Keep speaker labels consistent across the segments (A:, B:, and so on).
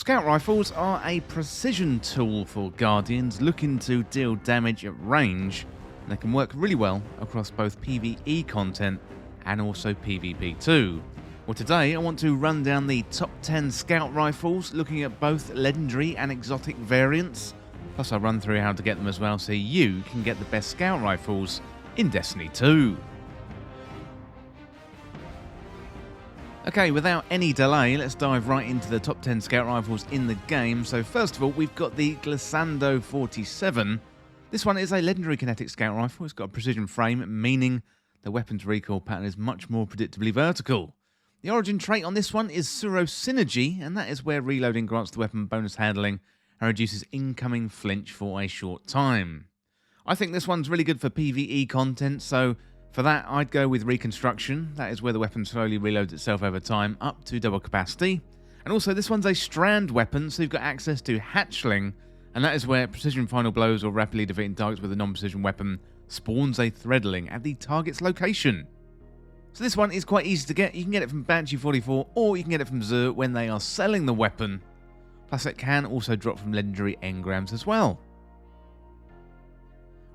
A: Scout rifles are a precision tool for Guardians looking to deal damage at range, and they can work really well across both PvE content and also PvP too. Well, today I want to run down the top 10 Scout rifles, looking at both legendary and exotic variants, plus I'll run through how to get them as well so you can get the best Scout rifles in Destiny 2. Okay, without any delay, let's dive right into the top 10 Scout rifles in the game. So first of all, we've got the Gando 47. This one is a legendary kinetic Scout rifle. It's got a precision frame, meaning the weapon's recoil pattern is much more predictably vertical. The origin trait on this one is Suro Synergy, and that is where reloading grants the weapon bonus handling and reduces incoming flinch for a short time. I think this one's really good for PvE content, so for that, I'd go with Reconstruction. That is where the weapon slowly reloads itself over time, up to double capacity. And also, this one's a strand weapon, so you've got access to Hatchling, and that is where precision final blows or rapidly defeating targets with a non-precision weapon spawns a threadling at the target's location. So this one is quite easy to get. You can get it from Banshee 44, or you can get it from Zur when they are selling the weapon. Plus, it can also drop from legendary engrams as well.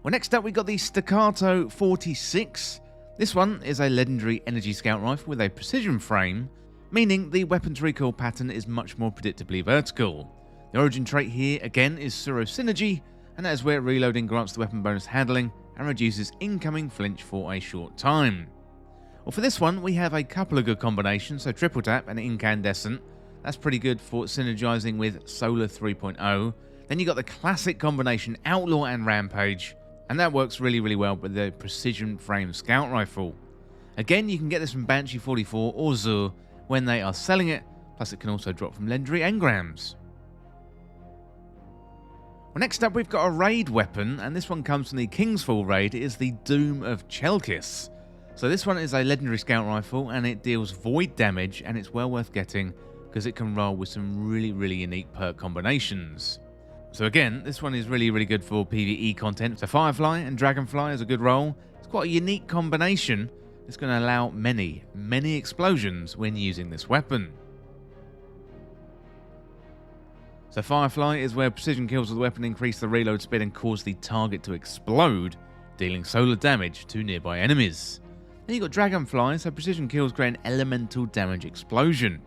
A: Well, next up, we've got the Staccato 46. This one is a legendary energy scout rifle with a precision frame, meaning the weapon's recoil pattern is much more predictably vertical. The origin trait here, again, is Suro Synergy, and that is where reloading grants the weapon bonus handling and reduces incoming flinch for a short time. Well, for this one, we have a couple of good combinations, so Triple Tap and Incandescent. That's pretty good for synergizing with Solar 3.0. Then you got the classic combination Outlaw and Rampage, and that works really well with the precision frame scout rifle. Again, you can get this from Banshee 44 or Zur when they are selling it, plus it can also drop from legendary engrams. Well, next up, we've got a raid weapon, and this one comes from the Kingsfall raid. It is the Doom of Chelkis. So this one is a legendary scout rifle, and it deals void damage, and it's well worth getting because it can roll with some really unique perk combinations. So again, this one is really good for PvE content. So Firefly and Dragonfly is a good roll. It's quite a unique combination. It's going to allow many explosions when using this weapon. So Firefly is where precision kills with the weapon increase the reload speed and cause the target to explode, dealing solar damage to nearby enemies. Then you've got Dragonfly, so precision kills create an elemental damage explosion.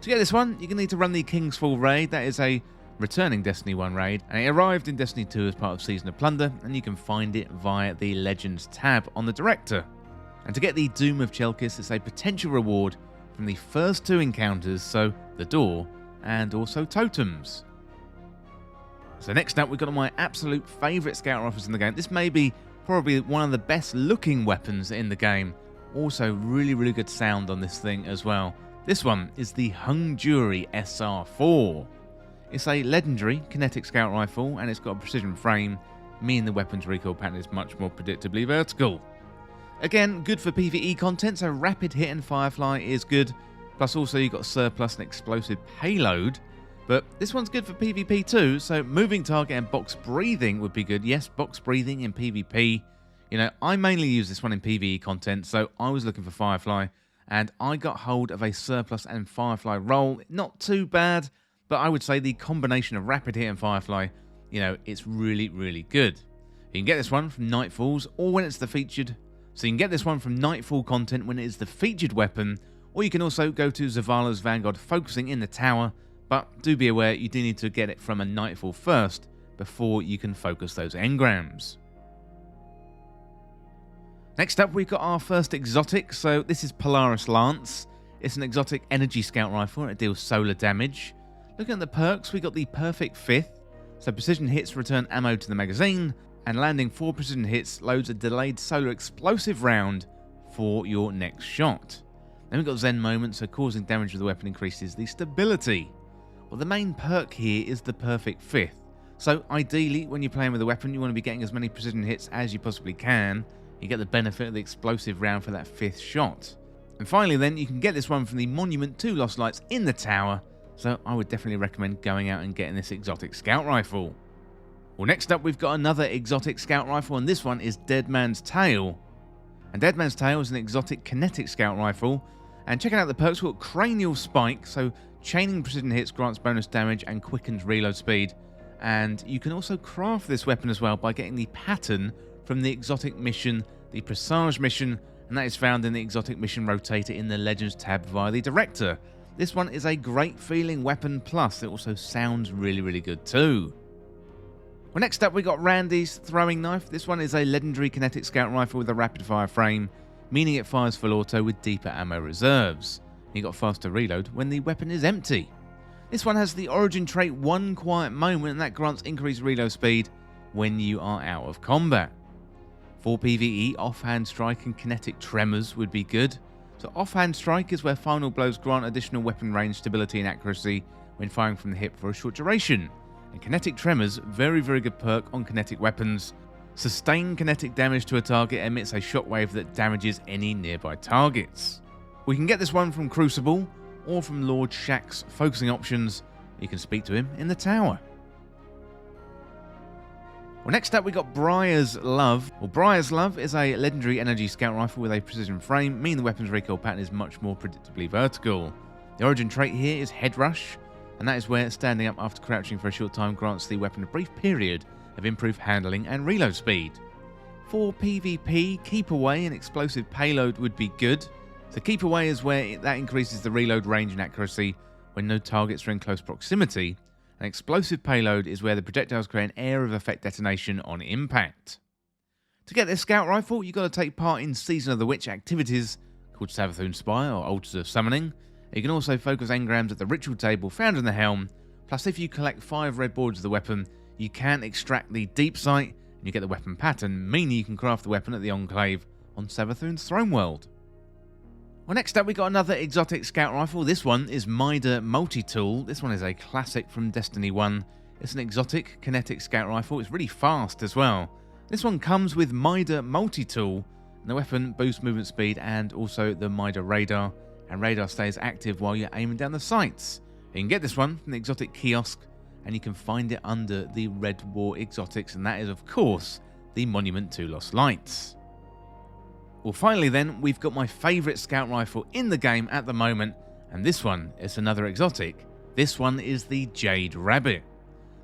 A: To get this one, you're going to need to run the Kingsfall raid. That is a returning Destiny 1 raid, and it arrived in Destiny 2 as part of Season of Plunder, and you can find it via the Legends tab on the Director. And to get the Doom of Chelkis, it's a potential reward from the first two encounters, so the Door and also Totems. So next up, we've got my absolute favourite scout rifles in the game. This may be probably one of the best looking weapons in the game. Also really good sound on this thing as well. This one is the Hung Jury SR4. It's a legendary kinetic scout rifle, and it's got a precision frame, meaning the weapon's recoil pattern is much more predictably vertical. Again, good for PvE content, so rapid hit and Firefly is good, plus also you've got surplus and explosive payload, but this one's good for PvP too, so moving target and box breathing would be good. Yes, box breathing in PvP. You know, I mainly use this one in PvE content, so I was looking for Firefly, and I got hold of a surplus and Firefly roll. Not too bad, but I would say the combination of rapid hit and Firefly, you know, it's really good. You can get this one from Nightfalls or when it's the featured. So you can get this one from Nightfall content when it is the featured weapon, or you can also go to Zavala's Vanguard focusing in the tower, but do be aware you do need to get it from a Nightfall first before you can focus those engrams. Next up, we've got our first exotic, so this is Polaris Lance. It's an exotic energy scout rifle, and it deals solar damage. Looking at the perks, we got the perfect fifth, so precision hits return ammo to the magazine, and landing 4 precision hits loads a delayed solar explosive round for your next shot. Then we've got Zen Moment, so causing damage with the weapon increases the stability. Well, the main perk here is the perfect fifth, so ideally when you're playing with the weapon you want to be getting as many precision hits as you possibly can. You get the benefit of the explosive round for that fifth shot. And finally then, you can get this one from the Monument 2 Lost Lights in the tower, so I would definitely recommend going out and getting this exotic scout rifle. Well, next up we've got another exotic scout rifle, and this one is Dead Man's Tail. And Dead Man's Tail is an exotic kinetic scout rifle, and checking out the perks, we've got Cranial Spike, so Chaining precision hits grants bonus damage and quickens reload speed. And you can also craft this weapon as well by getting the pattern from the exotic mission, the Presage mission, and that is found in the exotic mission rotator in the Legends tab via the Director. This one is a great feeling weapon, plus it also sounds really good too. Well, next up we got Randy's throwing knife. This one is a legendary kinetic scout rifle with a rapid fire frame, meaning it fires full auto with deeper ammo reserves. You got faster reload when the weapon is empty. This one has the origin trait One Quiet Moment, and that grants increased reload speed when you are out of combat. For PvE, offhand strike and kinetic tremors would be good. So offhand strike is where final blows grant additional weapon range, stability and accuracy when firing from the hip for a short duration. And kinetic tremors, very good perk on kinetic weapons. Sustained kinetic damage to a target emits a shockwave that damages any nearby targets. We can get this one from Crucible or from Lord Shax's focusing options. You can speak to him in the tower. Well, next up we got Briers Love. Well, Briers Love is a legendary energy scout rifle with a precision frame, meaning the weapon's recoil pattern is much more predictably vertical. The origin trait here is Head Rush, and that is where standing up after crouching for a short time grants the weapon a brief period of improved handling and reload speed. For PvP, Keep Away and Explosive Payload would be good. So Keep Away is where that increases the reload range and accuracy when no targets are in close proximity. An Explosive Payload is where the projectiles create an air of effect detonation on impact. To get this scout rifle, you've got to take part in Season of the Witch activities called Savathûn Spire or Altars of Summoning. You can also focus engrams at the ritual table found in the helm, plus if you collect 5 red boards of the weapon, you can extract the deep sight and you get the weapon pattern, meaning you can craft the weapon at the Enclave on Savathûn's throne world. Well, next up we got another exotic scout rifle. This one is Mida Multitool. This one is a classic from Destiny 1. It's an exotic kinetic scout rifle. It's really fast as well. This one comes with Mida Multitool, and the weapon boosts movement speed and also the Mida radar, and radar stays active while you're aiming down the sights. You can get this one from the exotic kiosk, and you can find it under the Red War exotics, and that is of course the Monument to Lost Lights. Well, finally then, we've got my favourite scout rifle in the game at the moment, and this one is another exotic. This one is the Jade Rabbit.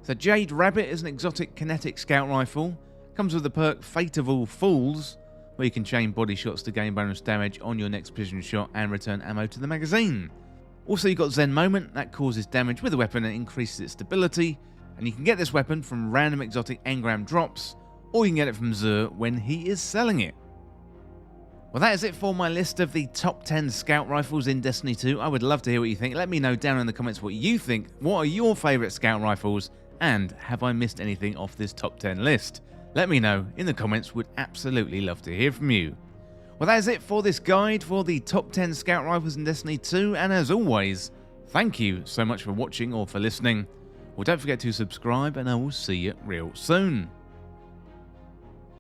A: So Jade Rabbit is an exotic kinetic scout rifle. Comes with the perk Fate of All Fools, where you can chain body shots to gain bonus damage on your next precision shot and return ammo to the magazine. Also you've got Zen Moment, that causes damage with the weapon and increases its stability, and you can get this weapon from random exotic engram drops, or you can get it from Zur when he is selling it. Well, that is it for my list of the top 10 scout rifles in Destiny 2. I would love to hear what you think. Let me know down in the comments what you think. What are your favourite scout rifles? And have I missed anything off this top 10 list? Let me know in the comments. Would absolutely love to hear from you. Well, that is it for this guide for the top 10 scout rifles in Destiny 2. And as always, thank you so much for watching or for listening. Well, don't forget to subscribe, and I will see you real soon.